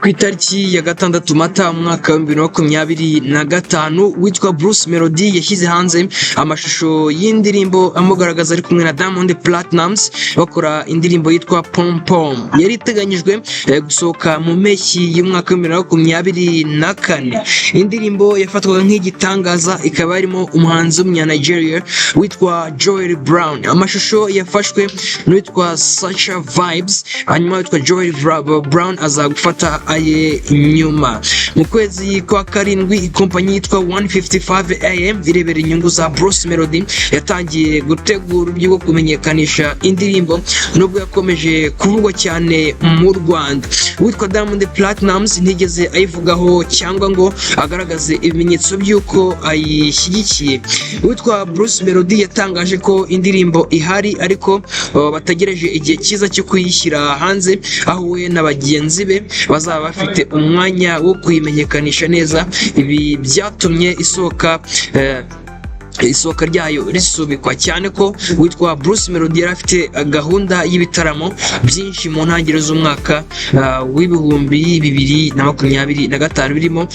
Ku itariki ya 6 Mata umwaka wa 2025 witwa Bruce Melody yashyize hanze amashusho y'indirimbo amugaragaza ari kumwe na Diamond Platnumz bakora indirimbo yitwa POM POM. Yari iteganyijwe gusohoka mu mpeshyi y'umwaka wa 2024. Indirimbo yafatwaga nk'igitangaza, ikaba irimo umuhanzi w'umunya Nigeria witwa Joel Brown. Amashusho yafashwe n'uwitwa Sacha Vibes, hanyuma witwa Joel Brown aza gufata aye nyuma. Mu kwezi kwa karindwi ikompanyi yitwa 155 AM irebera inyungu za Bruce Melody yatangiye gutegura uburyo bwo kumenyekanisha indirimbo, nubwo yakomeje kuvugwa cyane mu Rwanda. Witwa Diamond Platnumz ntigeze ayivugaho cyangwa ngo agaragaze ibimenyetso by'uko ayishyigikiye. Witwa Bruce Melody yatangaje ko indirimbo ihari ariko bategereje igihe cyiza cyo kuyishyira hanze, aho we na bagenzi be bazaba bafite umwanya wo kuyimenyekanisha neza. Ibi byatumye isohoka ryayo risubikwa cyane ko witwa Bruce Melody yari afite gahunda y'ibitaramo byinshi mu ntangiriro z'umwaka wa 2025 birimo